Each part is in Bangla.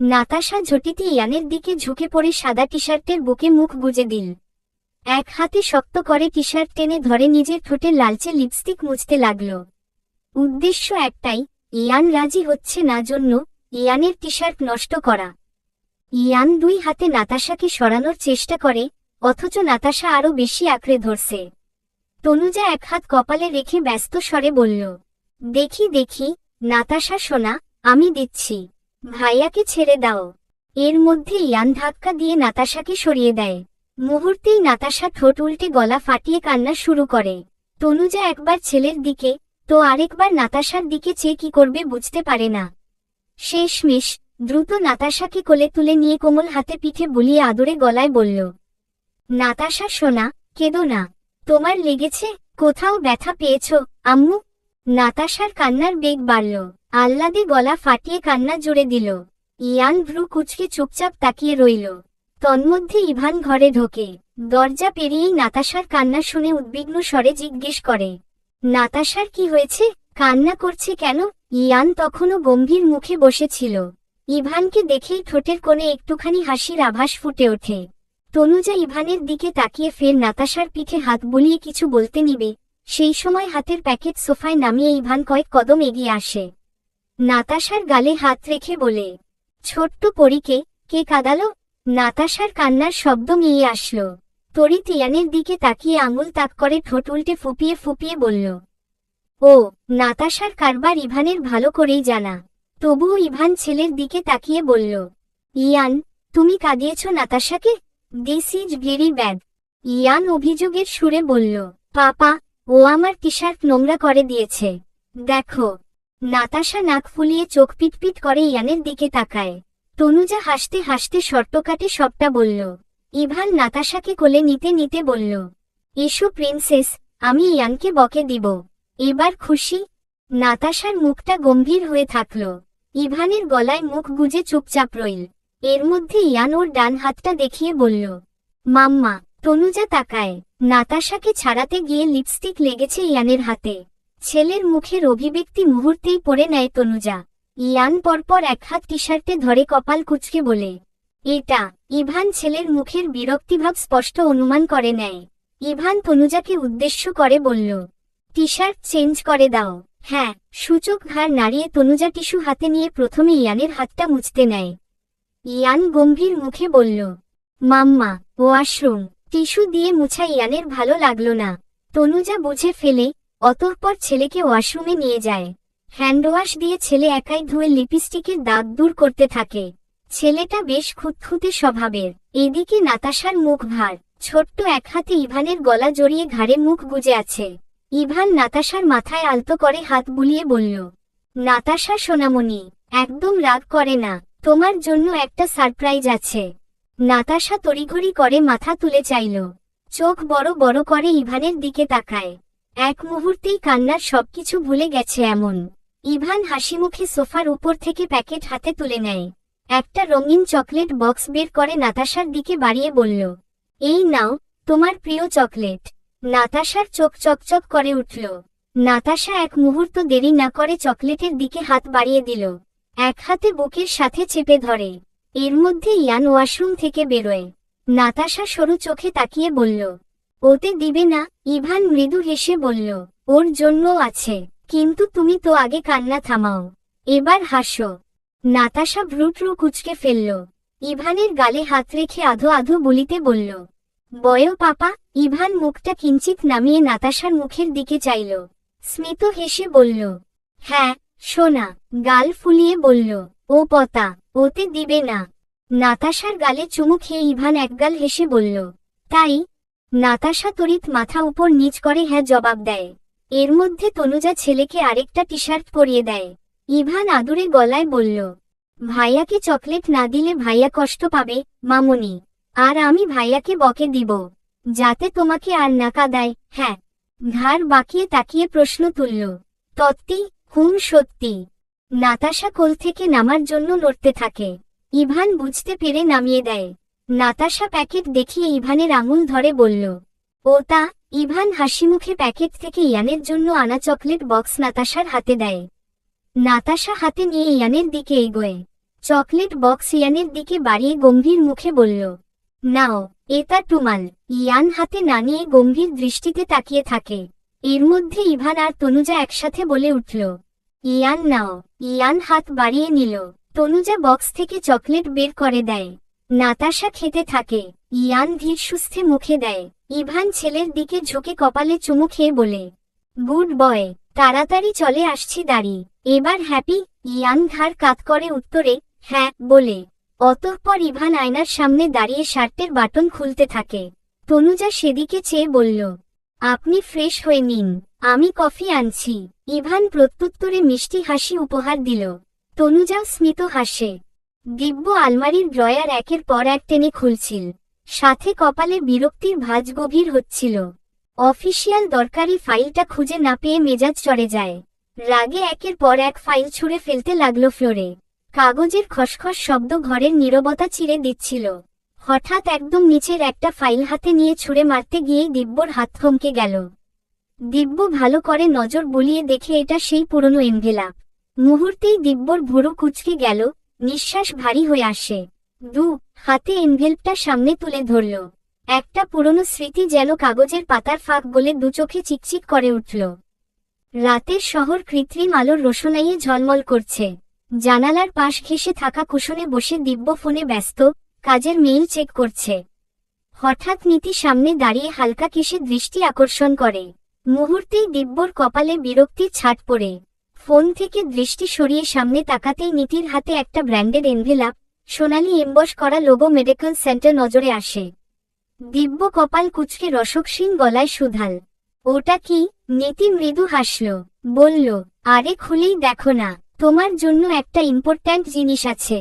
নাতাশা ঝটিতে ইয়ানের দিকে ঝুঁকে পড়ে সাদা টি শার্টের বুকে মুখ গুজে দিল। এক হাতে শক্ত করে টি শার্ট টেনে ধরে নিজের ঠোঁটে লালচে লিপস্টিক মুছতে লাগল। উদ্দেশ্য একটাই, ইয়ান রাজি হচ্ছে না জন্য ইয়ানের টি শার্ট নষ্ট করা। ইয়ান দুই হাতে নাতাশাকে সরানোর চেষ্টা করে, অথচ নাতাশা আরও বেশি আঁকড়ে ধরছে। তনুজা এক হাত কপালে রেখে ব্যস্ত স্বরে বলল, দেখি দেখি নাতাশা সোনা, আমি দিচ্ছি, ভাইয়াকে ছেড়ে দাও। এর মধ্যে ইয়ান ধাক্কা দিয়ে নাতাশাকে সরিয়ে দেয়। মুহূর্তেই নাতাশা ঠোঁট উল্টে গলা ফাটিয়ে কান্না শুরু করে। তনুজা একবার ছেলের দিকে তো আরেকবার নাতাশার দিকে চেয়ে কি করবে বুঝতে পারে না। শেষমেশ দ্রুত নাতাশাকে কোলে তুলে নিয়ে কোমল হাতে পিঠে বুলিয়ে আদরে গলায় বলল, নাতাশা সোনা, কেঁদো না। তোমার লেগেছে? কোথাও ব্যথা পেয়েছ আম্মু? নাতাশার কান্নার বেগ বাড়ল। আহ্লাদে গলা ফাটিয়ে কান্না জুড়ে দিল। ইয়ান ভ্রু কুঁচকে চুপচাপ তাকিয়ে রইল। তন্মধ্যে ইভান ঘরে ঢোকে। দরজা পেরিয়েই নাতাশার কান্না শুনে উদ্বিগ্ন স্বরে জিজ্ঞেস করে, নাতাশার কি হয়েছে? কান্না করছে কেন? ইয়ান তখনও গম্ভীর মুখে বসেছিল। ইভানকে দেখেই ঠোঁটের কোণে একটুখানি হাসির আভাস ফুটে ওঠে। তনুজা ইভানের দিকে তাকিয়ে ফের নাতাশার পিঠে হাত বুলিয়ে কিছু বলতে নিবে, সেই সময় হাতের প্যাকেট সোফায় নামিয়ে ইভান কয়েক কদম এগিয়ে আসে। নাতাশার গালে হাত রেখে বলে, ছোট্ট পরীকে কে কাঁদালো? নাতাশার কান্নার শব্দ মিয়ে আসলো। তরিত ইয়ানের দিকে তাকিয়ে আঙুল তাক করে ঠোঁট উল্টে ফুপিয়ে ফুপিয়ে বলল, ও, নাতাশার কারবার ইভানের ভালো করেই জানা। তবুও ইভান ছেলের দিকে তাকিয়ে বলল, ইয়ান, তুমি কাঁদিয়েছ নাতাশাকে? This is very bad. Ian অভিযোগের সুরে বলল, পাপা, ও আমার টি শার্ট নোংরা করে দিয়েছে, দেখো। নাতাশা নাক ফুলিয়ে চোখ পিটপিট করে ইয়ানের দিকে তাকায়। তনুজা হাসতে হাসতে শর্ত কাটে সবটা বলল। ইভান নাতাশাকে কোলে নিতে নিতে বলল, এসো প্রিন্সেস, আমি ইয়ানকে বকে দিব। এবার খুশি? নাতাশার মুখটা গম্ভীর হয়ে থাকল। ইভানের গলায় মুখ গুজে চুপচাপ রইল। এর মধ্যে ইয়ান ওর ডান হাতটা দেখিয়ে বলল, মাম্মা। তনুজা তাকায়। নাতাশাকে ছাড়াতে গিয়ে লিপস্টিক লেগেছে ইয়ানের হাতে। ছেলের মুখের অভিব্যক্তি মুহূর্তেই পড়ে নেয় তনুজা। ইয়ান পরপর এক হাত টি শার্টে ধরে কপাল কুঁচকে বলে, এটা। ইভান ছেলের মুখের বিরক্তিভাব স্পষ্ট অনুমান করে নেয়। ইভান তনুজাকে উদ্দেশ্য করে বলল, টি শার্ট চেঞ্জ করে দাও। হ্যাঁ। সূচক ঘাড় নাড়িয়ে তনুজা টিস্যু হাতে নিয়ে প্রথমে ইয়ানের হাতটা মুছতে নেয়। ইয়ান গম্ভীর মুখে বলল, মাম্মা, ওয়াশরুম। টিস্যু দিয়ে মুছা ইয়ানের ভালো লাগলো না। তনুজা বুঝে ফেলে, অতঃপর ছেলেকে ওয়াশরুমে নিয়ে যায়। হ্যান্ডওয়াশ দিয়ে ছেলে একাই ধুয়ে লিপস্টিকের দাগ দূর করতে থাকে। ছেলেটা বেশ খুঁতখুঁতে স্বভাবের। এদিকে নাতাশার মুখ ভার। ছোট্ট এক হাতে ইভানের গলা জড়িয়ে ঘাড়ে মুখ গুজে আছে। ইভান নাতাশার মাথায় আলতো করে হাত বুলিয়ে বলল, নাতাশা সোনামণি, একদম রাগ করে না, তোমার জন্য একটা সারপ্রাইজ আছে। নাতাশা তড়িঘড়ি করে মাথা তুলে চাইল। চোখ বড় বড় করে ইভানের দিকে তাকায়। এক মুহূর্তেই কান্নার সবকিছু ভুলে গেছে এমন। ইভান হাসিমুখে সোফার উপর থেকে প্যাকেট হাতে তুলে নেয়। একটা রঙিন চকলেট বক্স বের করে নাতাশার দিকে বাড়িয়ে বলল, এই নাও, তোমার প্রিয় চকলেট। নাতাশার চোখ চকচক করে উঠল। নাতাশা এক মুহূর্ত দেরি না করে চকলেটের দিকে হাত বাড়িয়ে দিল। এক হাতে বুকের সাথে চেপে ধরে। এর মধ্যে ইয়ান ওয়াশরুম থেকে বেরোয়। নাতাশা সরু চোখে তাকিয়ে বলল, ওতে দিবে না? ইভান মৃদু হেসে বলল, ওর জন্যও আছে, কিন্তু তুমি তো আগে কান্না থামাও, এবার হাসো। নাতাশা ভ্রুট্রু কুঁচকে ফেলল। ইভানের গালে হাত রেখে আধো আধো বলিতে বলল, বয় পাপা। ইভান মুখটা কিঞ্চিত নামিয়ে নাতাশার মুখের দিকে চাইল। স্মিত হেসে বলল, হ্যাঁ সোনা। গাল ফুলিয়ে বলল, ও পতা, ওতে দিবে না। নাতাশার গালে চুমু খেয়ে ইভান একগাল হেসে বলল, তাই? নাতাশা তড়িৎ মাথা উপর নিচ করে হ্যাঁ জবাব দেয়। এর মধ্যে তনুজা ছেলেকে আরেকটা টি শার্ট পরিয়ে দেয়। ইভান আদুরে গলায় বলল, ভাইয়াকে চকলেট না দিলে ভাইয়া কষ্ট পাবে মামুনি, আর আমি ভাইয়াকে বকে দিব, যাতে তোমাকে আর না কাঁদায়। হ্যাঁ। ঘাড় বাঁকিয়ে তাকিয়ে প্রশ্ন তুলল, তত্ত্বী? হুম সত্যি। নাতাশা কোল থেকে নামার জন্য নড়তে থাকে। ইভান বুঝতে পেরে নামিয়ে দেয়। নাতাশা প্যাকেট দেখিয়ে ইভানের আঙুল ধরে বলল, ওটা। ইভান হাসিমুখে প্যাকেট থেকে ইয়ানের জন্য আনা চকলেট বক্স নাতাশার হাতে দেয়। নাতাশা হাতে নিয়ে ইয়ানের দিকে এগোয়। চকলেট বক্স ইয়ানের দিকে বাড়িয়ে গম্ভীর মুখে বলল, নাও, এটা টুমাল। ইয়ান হাতে না নিয়ে গম্ভীর দৃষ্টিতে তাকিয়ে থাকে। এর মধ্যে ইভান আর তনুজা একসাথে বলে উঠল, ইয়ান নাও। ইয়ান হাত বাড়িয়ে নিল। তনুজা বক্স থেকে চকলেট বের করে দেয়। নাতাশা খেতে থাকে। ইয়ান ধীর সুস্থে মুখে দেয়। ইভান ছেলের দিকে ঝুঁকে কপালে চুমু খেয়ে বলে, গুড বয়, তাড়াতাড়ি চলে আসছি দাঁড়ি। এবার হ্যাপি? ইয়ান ঘাড় কাত করে উত্তরে, হ্যাঁ, বলে। অতঃপর ইভান আয়নার সামনে দাঁড়িয়ে শার্টের বাটন খুলতে থাকে। তনুজা সেদিকে চেয়ে বলল, আপনি ফ্রেশ হয়ে নিন, আমি কফি আনছি। ইভান প্রত্যুত্তরে মিষ্টি হাসি উপহার দিল। তনুজাও স্মিত হাসে। দিব্য আলমারির ড্রয়ার একের পর এক টেনে খুলছিল। সাথে কপালে বিরক্তির ভাঁজ গভীর হচ্ছিল। অফিসিয়াল দরকারি ফাইলটা খুঁজে না পেয়ে মেজাজ চড়ে যায়। রাগে একের পর এক ফাইল ছুঁড়ে ফেলতে লাগল ফ্লোরে। কাগজের খসখস শব্দ ঘরের নীরবতা চিরে দিচ্ছিল। হঠাৎ একদম নিচের একটা ফাইল হাতে নিয়ে ছুঁড়ে মারতে গিয়েই দিব্যর হাত থমকে গেল। দিব্য ভালো করে নজর বুলিয়ে দেখে এটা সেই পুরনো এনভেলাপ। মুহূর্তেই দিব্যর ভুরু কুঁচকে গেল, নিঃশ্বাস ভারী হয়ে আসে। হাতে এনভেলপটা সামনে তুলে ধরল। একটা পুরনো স্মৃতি যেন কাগজের পাতার ফাঁক গলে দু চোখে চিকচিক করে উঠল। রাতের শহর কৃত্রিম আলোর রোশনাইয়ে ঝলমল করছে। জানালার পাশ ঘেঁষে থাকা কুশনে বসে দিব্য ফোনে ব্যস্ত, কাজের মেইল চেক করছে। হঠাৎ নীতি সামনে দাঁড়িয়ে হালকা কেশে দৃষ্টি আকর্ষণ করে। মুহূর্তেই দিব্যর কপালে বিরক্তির ছাট পড়ে। ফোন থেকে দৃষ্টি সরিয়ে সামনে তাকাতেই নীতির হাতে একটা ব্র্যান্ডেড এনভেলাপ, সোনালি এমবস করা লোগো মেডিকেল সেন্টার নজরে আসে। দিব্য কপাল কুঁচকে রসক্ষীণ গলায় শুধাল, ওটা কি? নীতি মৃদু হাসল, বলল, আরে খুলেই দেখো না, তোমার জন্য একটা ইম্পর্ট্যান্ট জিনিস আছে।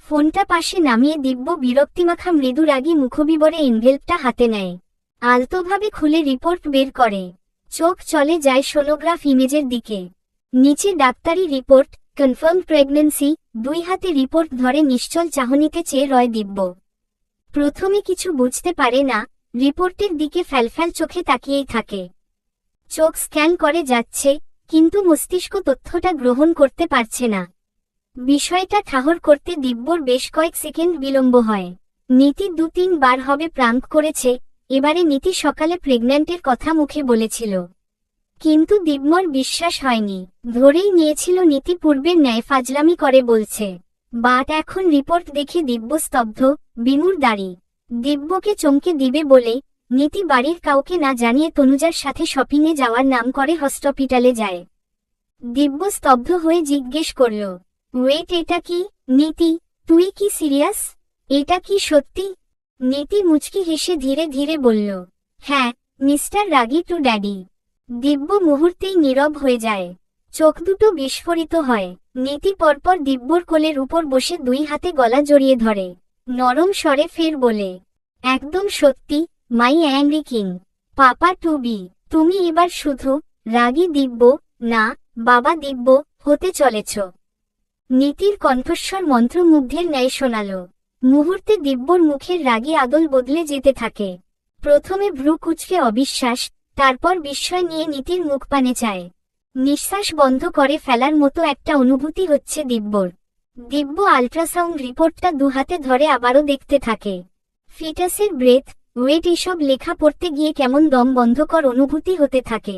ফোনটা পাশে নামিয়ে দিব্য বিরক্তিমাখা মৃদু রাগী মুখবিবরে এনভেলপটা হাতে নেয়। আলতোভাবে খুলে রিপোর্ট বের করে। চোখ চলে যায় সোনোগ্রাফ ইমেজের দিকে। নিচে ডাক্তারি রিপোর্ট, কনফার্ম প্রেগন্যান্সি। দুই হাতে রিপোর্ট ধরে নিশ্চল চাহনিতে চেয়ে রয় দিব্য। প্রথমে কিছু বুঝতে পারে না, রিপোর্টের দিকে ফ্যালফ্যাল চোখে তাকিয়েই থাকে। চোখ স্ক্যান করে যাচ্ছে, কিন্তু মস্তিষ্ক তথ্যটা গ্রহণ করতে পারছে না। বিষয়টা ঠাহর করতে দিব্যর বেশ কয়েক সেকেন্ড বিলম্ব হয়। নীতি 2-3 বার হবে প্রাঙ্ক করেছে, এবারে নীতি সকালে প্রেগন্যান্টের কথা মুখে বলেছিল। কিন্তু দিব্যর বিশ্বাস হয়নি, ধরেই নিয়েছিল নীতি পূর্বের ন্যায় ফাজলামি করে বলছে। বাট এখন রিপোর্ট দেখে দিব্য স্তব্ধ, বিমূঢ় দাঁড়ি। দিব্যকে চমকে দিবে বলে নীতি বাড়ির কাউকে না জানিয়ে তনুজার সাথে শপিংয়ে যাওয়ার নাম করে হসপিটালে যায়। দিব্য স্তব্ধ হয়ে জিজ্ঞেস করল, ওয়েট, এটা কি? নীতি, তুই কি সিরিয়াস? এটা কি সত্যি? নীতি মুচকি হেসে ধীরে ধীরে বলল, হ্যাঁ, মিস্টার রাগী টু ড্যাডি। দিব্য মুহূর্তেই নীরব হয়ে যায়। চোখ দুটো বিস্ফোরিত হয়। নীতি পরপর দিব্যর কোলের উপর বসে দুই হাতে গলা জড়িয়ে ধরে। নরম স্বরে ফের বলে, একদম সত্যি, মাই অ্যাংরি কিং, পাপা টু বি। তুমি এবার শুধু রাগী দিব্য না, বাবা দিব্য হতে চলেছ। নীতির কণ্ঠস্বর মন্ত্রমুগ্ধের ন্যায় শোনাল। মুহূর্তে দিব্যর মুখের রাগী আদল বদলে যেতে থাকে। প্রথমে ভ্রু কুঁচকে অবিশ্বাস, তারপর বিস্ময় নিয়ে নীতির মুখ পানে চায়। নিঃশ্বাস বন্ধ করে ফেলার মতো একটা অনুভূতি হচ্ছে দিব্যর। দিব্য আল্ট্রাসাউন্ড রিপোর্টটা দুহাতে ধরে আবারও দেখতে থাকে। ফিটাসের ব্রেথ, ওয়েট এসব লেখা পড়তে গিয়ে কেমন দম বন্ধকর অনুভূতি হতে থাকে।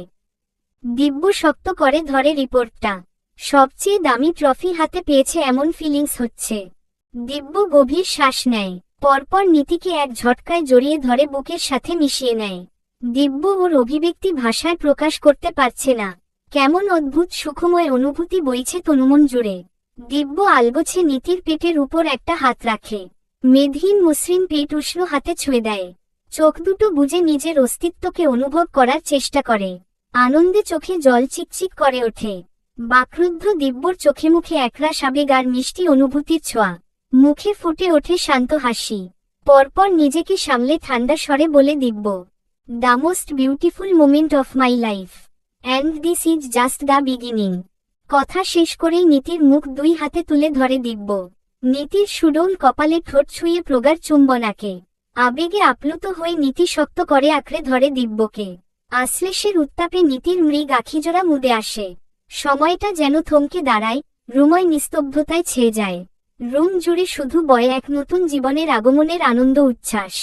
দিব্য শক্ত করে ধরে রিপোর্টটা। সবচেয়ে দামি ট্রফি হাতে পেয়েছে এমন ফিলিংস হচ্ছে। দিব্য গভীর শ্বাস নেয়, পরপর নীতিকে এক ঝটকায় জড়িয়ে ধরে বুকের সাথে মিশিয়ে নেয়। দিব্য ওর অভিব্যক্তি ভাষায় প্রকাশ করতে পারছে না। কেমন অদ্ভুত সুখময় অনুভূতি বইছে তনুমন জুড়ে। দিব্য আলগোছে নীতির পেটের উপর একটা হাত রাখে। মেদহীন মসৃণ পেট উষ্ণ হাতে ছুঁয়ে দেয়। চোখ দুটো বুজে নিজের অস্তিত্বকে অনুভব করার চেষ্টা করে। আনন্দে চোখে জল চিকচিক করে ওঠে। বাকরুদ্ধ দিব্যর চোখে মুখে একরাশ আবেগ আর মিষ্টি অনুভূতির ছোঁয়া। মুখে ফুটে ওঠে শান্ত হাসি। পরপর নিজেকে সামলে ঠান্ডা স্বরে বলে Dibya, the most beautiful moment of my life, and this is just the beginning. কথা শেষ করেই নীতির মুখ দুই হাতে তুলে ধরে দিব্য। নীতির সুডৌল কপালে ঠোঁট ছুঁয়ে প্রগাঢ় চুম্বন আঁকে। আবেগে আপ্লুত হয়ে নীতি শক্ত করে আঁকড়ে ধরে দিব্যকে। আশ্লেষের উত্তাপে নীতির মৃগ আখিজোড়া মুদে আসে। সময়টা যেন থমকে দাঁড়ায়, রুময় নিস্তব্ধতায় ছেয়ে যায়। রুম জুড়ে শুধু বয় এক নতুন জীবনের আগমনের আনন্দ উচ্ছ্বাস।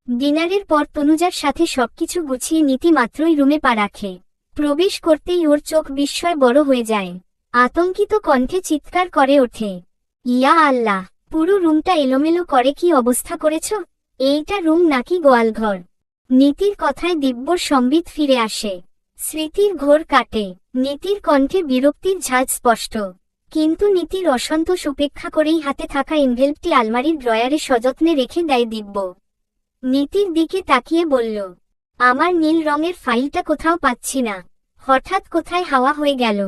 ডিনারের পর তনুজার সাথে সবকিছু গুছিয়ে নীতি মাত্রই রুমে পা রাখে। প্রবেশ করতেই ওর চোখ বিস্ময় বড় হয়ে যায়। আতঙ্কিত কণ্ঠে চিৎকার করে ওঠে, ইয়া আল্লাহ, পুরো রুমটা এলোমেলো করে কি অবস্থা করেছ? এইটা রুম নাকি গোয়ালঘর? নীতির কথায় দিব্যর সম্বিত ফিরে আসে। স্মৃতির ঘোর কাটে। নীতির কণ্ঠে বিরক্তির ঝাঁজ স্পষ্ট। কিন্তু নীতির অসন্তোষ উপেক্ষা করেই হাতে থাকা এনভেলপটি আলমারির ড্রয়ারে সযত্নে রেখে দেয় দিব্য। নীতির দিকে তাকিয়ে বলল, আমার নীল রঙের ফাইলটা কোথাও পাচ্ছি না। হঠাৎ কোথায় হাওয়া হয়ে গেল?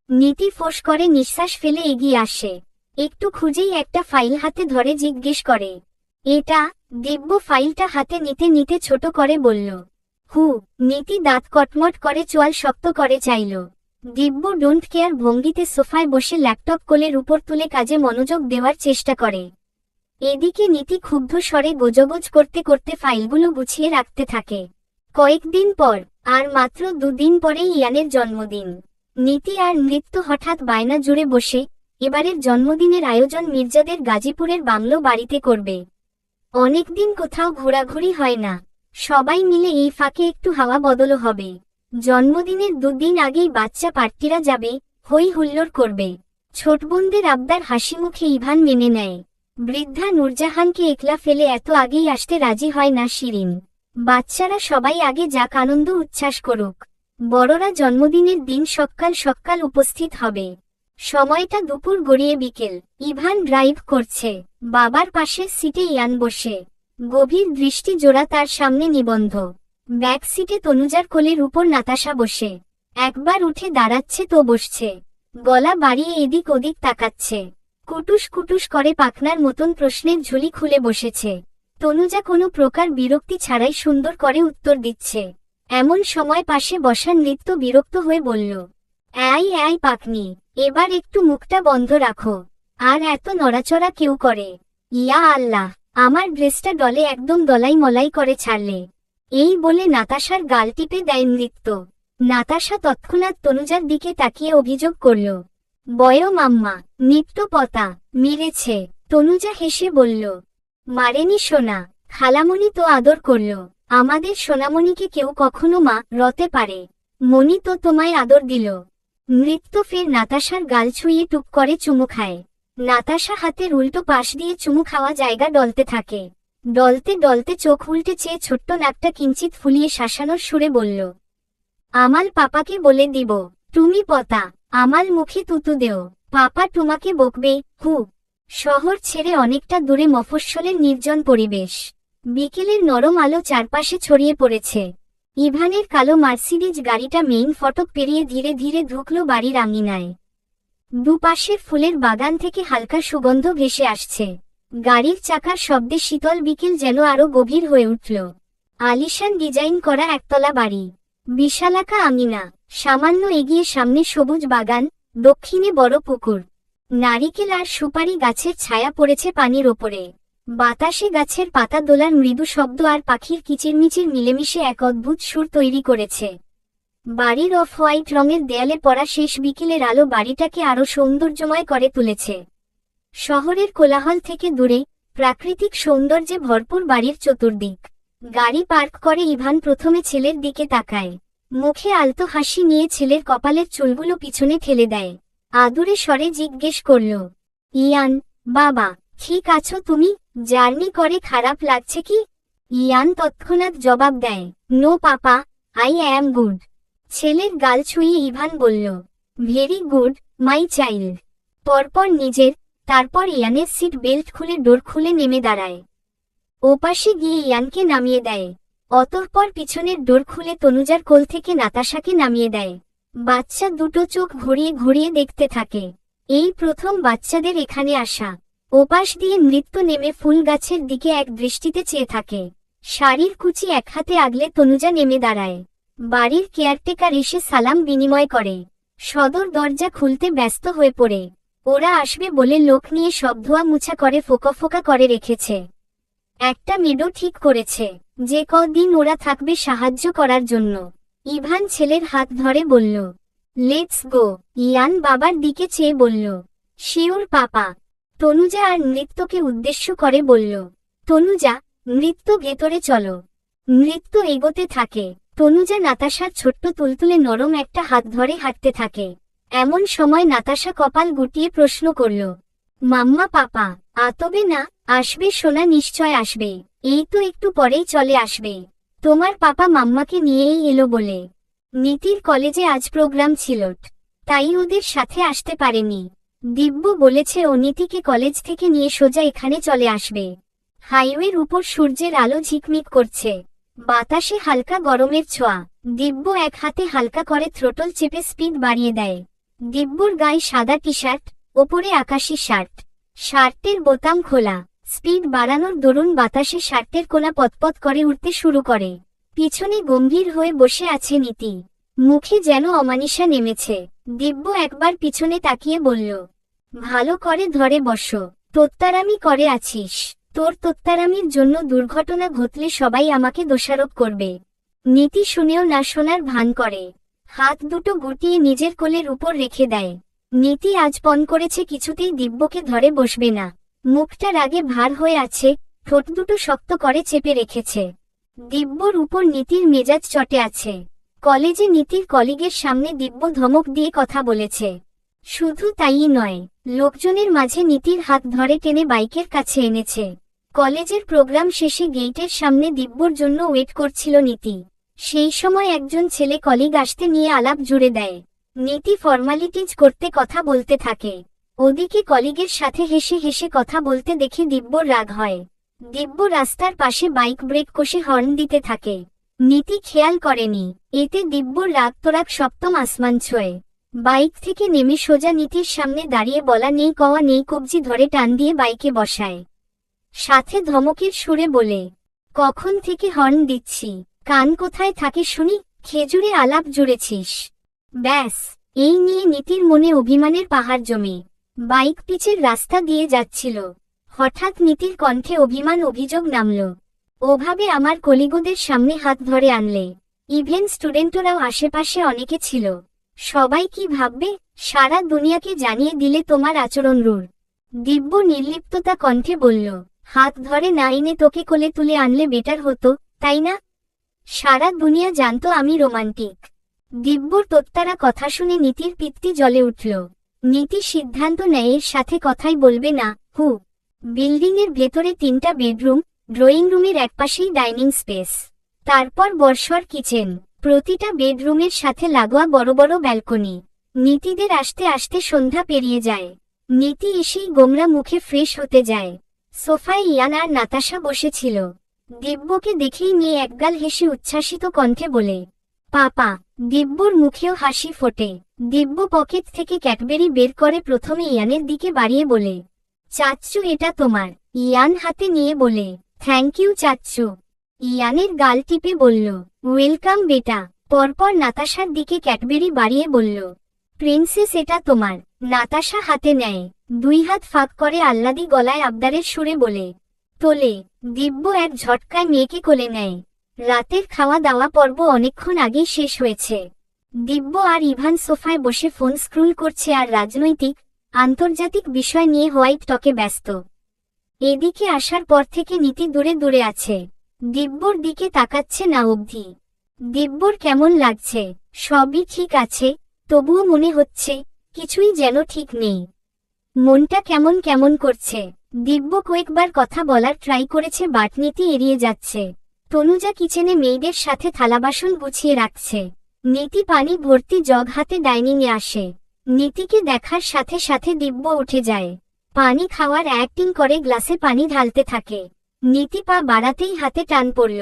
নীতি ফোঁস করে নিঃশ্বাস ফেলে এগিয়ে আসে। একটু খুঁজেই একটা ফাইল হাতে ধরে জিজ্ঞেস করে, এটা? দিব্য ফাইলটা হাতে নিতে নিতে ছোট করে বলল, হু। নীতি দাঁত কটমট করে চোয়াল শক্ত করে চাইল। দিব্য ডোন্ট কেয়ার ভঙ্গিতে সোফায় বসে ল্যাপটপ কোলের উপর তুলে কাজে মনোযোগ দেওয়ার চেষ্টা করে। এদিকে নীতি ক্ষুব্ধ স্বরে গোজগোজ করতে করতে ফাইলগুলো গুছিয়ে রাখতে থাকে। কয়েকদিন পর, আর মাত্র 2 দিন পরেই ইয়ানের জন্মদিন। নীতি আর নৃত্য হঠাৎ বায়না জুড়ে বসে এবারের জন্মদিনের আয়োজন মির্জাদের গাজীপুরের বাংলো বাড়িতে করবে। অনেকদিন কোথাও ঘোরাঘুরি হয় না। সবাই মিলে এই ফাঁকে একটু হাওয়া বদলও হবে। জন্মদিনের 2 দিন আগেই বাচ্চা পার্টিরা যাবে, হই হুল্লোড় করবে। ছোট বোনদের আবদার হাসিমুখে ইভান মেনে নেয়। বৃদ্ধা নূরজাহানকে একলা ফেলে এত আগেই আসতে রাজি হয় না শিরিন। বাচ্চারা সবাই আগে যাক, আনন্দ উচ্ছ্বাস করুক। বড়রা জন্মদিনের দিন সকাল সকাল উপস্থিত হবে। সময়টা দুপুর গড়িয়ে বিকেল। ইভান ড্রাইভ করছে। বাবার পাশের সিটে ইয়ান বসে। গভীর দৃষ্টি জোড়া তার সামনে নিবন্ধ। ব্যাক সিটে তনুজার কোলের উপর নাতাশা বসে। একবার উঠে দাঁড়াচ্ছে তো বসছে। গলা বাড়িয়ে এদিক ওদিক তাকাচ্ছে। কুটুস কুটুস করে পাখনার মতন প্রশ্নের ঝুলি খুলে বসেছে। তনুজা কোনো প্রকার বিরক্তি ছাড়াই সুন্দর করে উত্তর দিচ্ছে। এমন সময় পাশে বসা নৃত্য বিরক্ত হয়ে বলল, এই পাখনি, এবার একটু মুখটা বন্ধ রাখো। আর এত নড়াচড়া কেউ করে? ইয়া আল্লাহ, আমার ড্রেসটা ডলে একদম দলাই মলাই করে ছাড়লে। এই বলে নাতাশার গাল টিপে দেয় নৃত্য। নাতাশা তৎক্ষণাৎ তনুজার দিকে তাকিয়ে অভিযোগ করল, বয় মাম্মা, নৃত্য পতা মেরেছে। তনুজা হেসে বলল, মারেনি সোনা, খালামণি তো আদর করল। আমাদের সোনামণিকে কেউ কখনো মা রতে পারে? মণি তো তোমায় আদর দিল। নৃত্য ফের নাতাশার গাল ছুঁয়ে টুক করে চুমু খায়। নাতাশা হাতের উল্টো পাশ দিয়ে চুমু খাওয়া জায়গা ডলতে থাকে। ডলতে ডলতে চোখ উল্টে চেয়ে ছোট্ট নাকটা কিঞ্চিত ফুলিয়ে শাসানোর সুরে বলল, আমাল পাপাকে বলে দিব, তুমি পতা। আমাল মুখে তুতু দেও, পাপা তোমাকে বকবে, হু। শহর ছেড়ে অনেকটা দূরে মফস্বলের নির্জন পরিবেশ। বিকেলের নরম আলো চারপাশে ছড়িয়ে পড়েছে। ইভানের কালো মার্সিডিজ গাড়িটা মেইন ফটক পেরিয়ে ধীরে ধীরে ঢুকল বাড়ির আঙিনায়। দুপাশের ফুলের বাগান থেকে হালকা সুগন্ধ ভেসে আসছে। গাড়ির চাকার শব্দে শীতল বিকেল যেন আরো গভীর হয়ে উঠল। আলিশান ডিজাইন করা একতলা বাড়ি, বিশালাকা আঙিনা, সামান্য এগিয়ে সামনে সবুজ বাগান, দক্ষিণে বড় পুকুর। নারিকেল আর সুপারি গাছের ছায়া পড়েছে পানির ওপরে। বাতাসে গাছের পাতা দোলার মৃদু শব্দ আর পাখির কিচিরমিচির মিলেমিশে এক অদ্ভুত সুর তৈরি করেছে। বাড়ির অফ হোয়াইট রঙের দেয়ালে পড়া শেষ বিকেলের আলো বাড়িটাকে আরো সৌন্দর্যময় করে তুলেছে। শহরের কোলাহল থেকে দূরে, প্রাকৃতিক সৌন্দর্যে ভরপুর বাড়ির চতুর্দিক। গাড়ি পার্ক করে ইভান প্রথমে ছেলের দিকে তাকায়। মুখে আলতো হাসি নিয়ে ছেলের কপালের চুলগুলো পিছনে ঠেলে দেয়। আদুরে স্বরে জিজ্ঞেস করল, ইয়ান, বাবা, ঠিক আছো তুমি? জার্নি করে খারাপ লাগছে কি? ইয়ান তৎক্ষণাৎ জবাব দেয়, no papa, I am good. ছেলের গাল ছুঁয়ে ইভান বলল, ভেরি গুড, মাই চাইল্ড। পরপর নিজের, তারপর ইয়ানের সিট বেল্ট খুলে ডোর খুলে নেমে দাঁড়ায়। ওপাশে গিয়ে ইয়ানকে নামিয়ে দেয়। অতঃপর পিছনের ডোর খুলে তনুজার কোল থেকে নাতাশাকে নামিয়ে দেয়। বাচ্চা দুটো চোখ ঘুরিয়ে ঘুরিয়ে দেখতে থাকে। এই প্রথম বাচ্চাদের এখানে আসা। ওপাশ দিয়ে নৃত্য নেমে ফুল গাছের দিকে এক দৃষ্টিতে চেয়ে থাকে। শাড়ির কুচি এক হাতে আগলে তনুজা নেমে দাঁড়ায়। বাড়ির কেয়ারটেকার এসে সালাম বিনিময় করে। সদর দরজা খুলতে ব্যস্ত হয়ে পড়ে। ওরা আসবে বলে লোক নিয়ে সব ধোয়া মুছা করে ফোকা ফোকা করে রেখেছে। একটা মেডো ঠিক করেছে, যে কদিন ওরা থাকবে সাহায্য করার জন্য। ইভান ছেলের হাত ধরে বলল, লেটস গো। ইয়ান বাবার দিকে চেয়ে বলল, শিওর পাপা। তনুজা আর নৃত্যকে উদ্দেশ্য করে বলল, তনুজা, নৃত্য ভেতরে চলো। নৃত্য এগোতে থাকে। তনুজা নাতাশার ছোট্ট তুলতুলে নরম একটা হাত ধরে হাঁটতে থাকে। এমন সময় নাতাশা কপাল গুটিয়ে প্রশ্ন করল, মাম্মা পাপা আতবে না? আসবে সোনা, নিশ্চয় আসবে। এই তো একটু পরেই চলে আসবে। তোমার পাপা মাম্মাকে নিয়েই এলো বলে। নীতির কলেজে আজ প্রোগ্রাম ছিল, তাই ওদের সাথে আসতে পারেনি। দিব্য বলেছে ও নীতিকে কলেজ থেকে নিয়ে সোজা এখানে চলে আসবে। হাইওয়ের উপর সূর্যের আলো ঝিকমিক করছে, বাতাসে হালকা গরমের ছোঁয়া। দিব্য এক হাতে হালকা করে থ্রোটল চেপে স্পিড বাড়িয়ে দেয়। দিব্যর গায়ে সাদা টি শার্ট, ওপরে আকাশি শার্ট। শার্টের বোতাম খোলা। স্পিড বাড়ানোর দরুন বাতাসে শার্টের কোনা পতপত করে উঠতে শুরু করে। পিছনে গম্ভীর হয়ে বসে আছে নীতি, মুখে যেন অমানিসা নেমেছে। দিব্য একবার পিছনে তাকিয়ে বলল, ভালো করে ধরে বসো। তোত্তারামি করে আছিস। তোর তোত্তারামির জন্য দুর্ঘটনা ঘটলে সবাই আমাকে দোষারোপ করবে। নীতি শুনেও না শোনার ভান করে, হাত দুটো গুটিয়ে নিজের কোলের উপর রেখে দেয়। নীতি আজ পণ করেছে কিছুতেই দিব্যকে ধরে বসবে না। মুখটা রাগে ভার হয়ে আছে, ঠোঁট দুটো শক্ত করে চেপে রেখেছে। দিব্যর উপর নীতির মেজাজ চটে আছে। কলেজে নীতির কলিগের সামনে দিব্য ধমক দিয়ে কথা বলেছে। শুধু তাই নয়, লোকজনের মাঝে নীতির হাত ধরে টেনে বাইকের কাছে এনেছে। কলেজের প্রোগ্রাম শেষে গেইটের সামনে দিব্যর জন্য ওয়েট করছিল নীতি। সেই সময় একজন ছেলে কলিগ আসতে নিয়ে আলাপ জুড়ে দেয়। নীতি ফর্মালিটিজ করতে কথা বলতে থাকে। ওদিকে কলিগের সাথে হেসে হেসে কথা বলতে দেখে দিব্যর রাগ হয়। দিব্য রাস্তার পাশে বাইক ব্রেক কষে হর্ন দিতে থাকে। নীতি খেয়াল করেনি, এতে দিব্যর রাগ তোরাগ সপ্তম আসমান ছোঁয়। বাইক থেকে নেমে সোজা নীতির সামনে দাঁড়িয়ে বলা নেই কওয়া নেই কবজি ধরে টান দিয়ে বাইকে বসায়। সাথে ধমকের সুরে বলে, কখন থেকে হর্ন দিচ্ছি, কান কোথায় থাকে শুনি? খেজুরে আলাপ জুড়েছিস। ব্যাস, এই নিয়ে নীতির মনে অভিমানের পাহাড় জমে। বাইক পিচের রাস্তা দিয়ে যাচ্ছিল। হঠাৎ নীতির কণ্ঠে অভিমান অভিযোগ নামল, ওভাবে আমার কলিগদের সামনে হাত ধরে আনলে? ইভেন স্টুডেন্টরাও আশেপাশে অনেকে ছিল। সবাই কি ভাববে? সারা দুনিয়াকে জানিয়ে দিলে তোমার আচরণ রূঢ়। দিব্য নির্লিপ্ততা কণ্ঠে বলল, হাত ধরে না এনে তোকে কোলে তুলে আনলে বেটার হতো, তাই না? সারা দুনিয়া জানতো আমি রোমান্টিক। দিব্যর তোত্তারা কথা শুনে নীতির পিত্তি জ্বলে উঠল। নীতি সিদ্ধান্ত নেয় এর সাথে কথাই বলবে না। বিল্ডিংয়ের ভেতরে 3টা বেডরুম, ড্রয়িং রুমের একপাশেই ডাইনিং স্পেস, তারপর বর্ষর কিচেন। প্রতিটা বেডরুমের সাথে লাগোয়া বড় বড় ব্যালকনি। নীতিদের আসতে আসতে সন্ধ্যা পেরিয়ে যায়। নীতি এসেই গোমরা মুখে ফ্রেশ হতে যায়। সোফায় ইয়ান আর নাতাশা বসেছিল। দিব্যকে দেখেই মেয়ে একগাল হেসে উচ্ছ্বাসিত কণ্ঠে বলে, পাপা। দিব্যর মুখেও হাসি ফোটে। দিব্য পকেট থেকে ক্যাডবেরি বের করে প্রথমে ইয়ানের দিকে বাড়িয়ে বলে, চাচ্চু এটা তোমার। ইয়ান হাতে নিয়ে বলে, থ্যাংক ইউ চাচ্চু। ইয়ানের গাল টিপে বলল, ওয়েলকাম বেটা। পরপর নাতাশার দিকে ক্যাডবেরি বাড়িয়ে বলল, প্রিন্সেস এটা তোমার। নাতাশা হাতে নেয়, 2 হাত ফাঁক করে আহ্লাদি গলায় আবদারের সুরে বলে, তোলে। দিব্য এক ঝটকায় মেয়েকে কোলে নেয়। রাতের খাওয়া দাওয়া পর্ব অনেকক্ষণ আগেই শেষ হয়েছে। দিব্য আর ইভান সোফায় বসে ফোন স্ক্রুল করছে আর রাজনৈতিক, আন্তর্জাতিক বিষয় নিয়ে হোয়াইট টকে ব্যস্ত। এদিকে আসার পর থেকে নীতি দূরে দূরে আছে, দিব্যর দিকে তাকাচ্ছে না অবধি। দিব্যর কেমন লাগছে? সবই ঠিক আছে, তবুও মনে হচ্ছে কিছুই যেন ঠিক নেই। মনটা কেমন কেমন করছে। দিব্য কয়েকবার কথা বলার ট্রাই করেছে, বাট নীতি এড়িয়ে যাচ্ছে। তনুজা কিচেনে মেয়েদের সাথে থালাবাসন গুছিয়ে রাখছে। নীতি পানি ভর্তি জগ হাতে ডাইনিংয়ে আসে। নীতিকে দেখার সাথে সাথে দিব্য উঠে যায়। পানি খাওয়ার অ্যাক্টিং করে গ্লাসে পানি ঢালতে থাকে। নীতি পা বাড়াতেই হাতে টান পড়ল।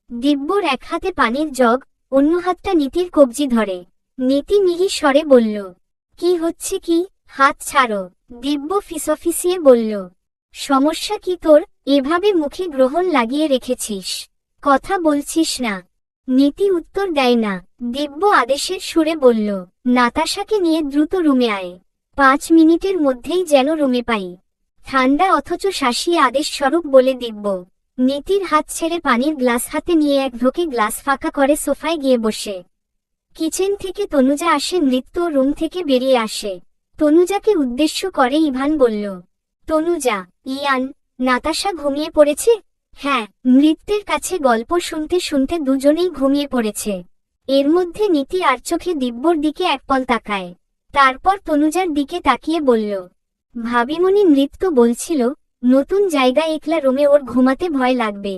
দিব্যর এক হাতে পানির জগ, অন্য হাতটা নীতির কবজি ধরে। নীতি মিহি স্বরে বলল, কি হচ্ছে কি? হাত ছাড়ো। দিব্য ফিসফিসিয়ে বলল, সমস্যা কি তোর? এভাবে মুখে গ্রহণ লাগিয়ে রেখেছিস, কথা বলছিস না। নীতি উত্তর দেয় না। দিব্য আদেশের সুরে বলল, নাতাশাকে নিয়ে দ্রুত রুমে আয়। 5 মিনিটের মধ্যেই যেন রুমে পাই। ঠান্ডা অথচ শাসিয়ে আদেশ স্বরূপ বলে দিব্য। নীতির হাত ছেড়ে পানির গ্লাস হাতে নিয়ে এক ঢোকে গ্লাস ফাঁকা করে সোফায় গিয়ে বসে। কিচেন থেকে তনুজা আসে, নৃত্য রুম থেকে বেরিয়ে আসে। তনুজাকে উদ্দেশ্য করে ইভান বলল, তনুজা, ইয়ান, নাতাশা ঘুমিয়ে পড়েছে? হ্যাঁ, নৃত্যের কাছে গল্প শুনতে শুনতে দুজনেই ঘুমিয়ে পড়েছে। এর মধ্যে নীতি আর চোখে দিব্যর দিকে একপল তাকায়। তারপর তনুজার দিকে তাকিয়ে বলল, ভাবিমণি নৃত্য বলছিল নতুন জায়গায় একলা রুমে ওর ঘুমাতে ভয় লাগবে।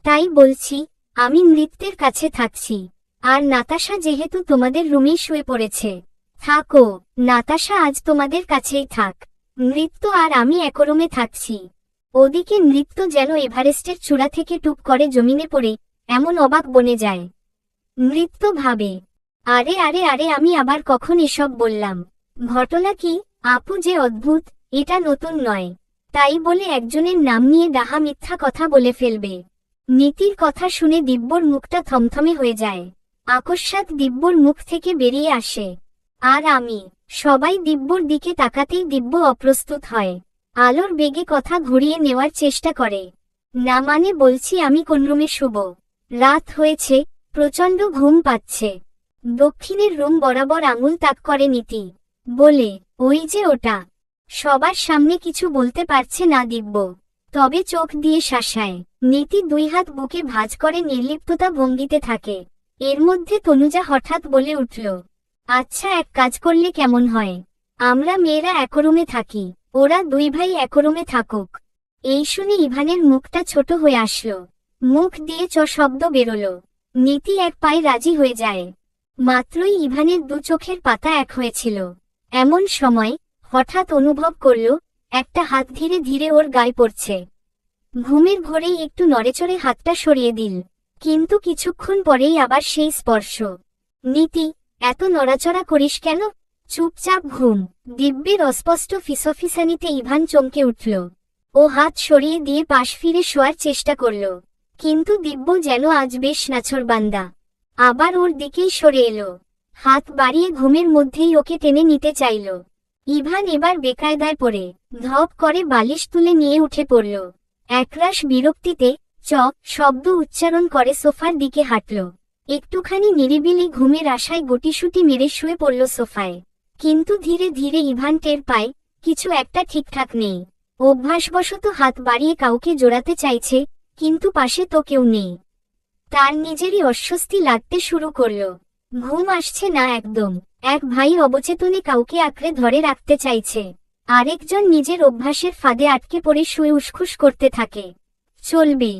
তাই বলছি আমি নৃত্যের কাছে থাকছি, আর নাতাশা যেহেতু তোমাদের রুমেই শুয়ে পড়েছে, থাকো, নাতাশা আজ তোমাদের কাছেই থাক। নৃত্য আর আমি এক রুমে থাকছি। ওদিকে নৃত্য যেন এভারেস্টের চূড়া থেকে টুপ করে জমিনে পড়ে এমন অবাক বনে যায়। নৃত্য ভাবে, আরে আরে আরে আমি আবার কখন এসব বললাম? ঘটনা কি আপু যে অদ্ভুত, এটা নতুন নয়, তাই বলে একজনের নাম নিয়ে ডাহা মিথ্যা কথা বলে ফেলবে। নীতির কথা শুনে দিব্যর মুখটা থমথমে হয়ে যায়। আকস্মাৎ দিব্যর মুখ থেকে বেরিয়ে আসে, আর আমি। সবাই দিব্যর দিকে তাকাতেই দিব্য অপ্রস্তুত হয়। আলোর বেগে কথা ঘুরিয়ে নেওয়ার চেষ্টা করে। না মানে বলছি আমি কোন রুমে শুব? রাত হয়েছে, প্রচণ্ড ঘুম পাচ্ছে। দক্ষিণের রুম বরাবর আঙুল তাক করে নীতি, বলে, ওই যে ওটা। সবার সামনে কিছু বলতে পারছে না দিব্য, তবে চোখ দিয়ে শাসায়। নীতি দুই হাত বুকে ভাঁজ করে নির্লিপ্ততা ভঙ্গিতে থাকে। এর মধ্যে তনুজা হঠাৎ বলে উঠল, আচ্ছা এক কাজ করলে কেমন হয়? আমরা মেয়েরা এক রুমে থাকি, ওরা দুই ভাই এক রুমে থাকুক। এই শুনে ইভানের মুখটা ছোট হয়ে আসলো, মুখ দিয়ে চ শব্দ বেরোল। নীতি এক পায়ে রাজি হয়ে যায়। মাত্রই ইভানের দু চোখের পাতা এক হয়েছিল। এমন সময় হঠাৎ অনুভব করল একটা হাত ধীরে ধীরে ওর গায়ে পড়ছে। ঘুমের ঘোরেই একটু নড়েচড়ে হাতটা সরিয়ে দিল, কিন্তু কিছুক্ষণ পরেই আবার সেই স্পর্শ। নীতি, এত নড়াচড়া করিস কেন? চুপচাপ ঘুম। দিব্যের অস্পষ্ট ফিসফিসানিতে ইভান চমকে উঠল। ও হাত সরিয়ে দিয়ে পাশ ফিরে শোয়ার চেষ্টা করল, কিন্তু দিব্য যেন আজ বেশ নাছোড়বান্দা। আবার ওর দিকেই সরে এলো, হাত বাড়িয়ে ঘুমের মধ্যেই ওকে টেনে নিতে চাইল। ইভান এবার বেকায়দায় পড়ে ধপ করে বালিশ তুলে নিয়ে উঠে পড়ল। একরাশ বিরক্তিতে চ শব্দ উচ্চারণ করে সোফার দিকে হাঁটল। একটুখানি নিরিবিলি ঘুমের আশায় গুটিসুটি মেরে শুয়ে পড়ল সোফায়। কিন্তু ধীরে ধীরে ইভান টের পায় কিছু একটা ঠিকঠাক নেই। অভ্যাসবশত হাত বাড়িয়ে কাউকে জোড়াতে চাইছে, কিন্তু পাশে তো কেউ নেই। তার নিজেরই অস্বস্তি লাগতে শুরু করল। ঘুম আসছে না একদম। এক ভাই অবচেতনে কাউকে আঁকড়ে ধরে রাখতে চাইছে, আরেকজন নিজের অভ্যাসের ফাঁদে আটকে পড়ে শুয়ে উসখুস করতে থাকে। চলবে।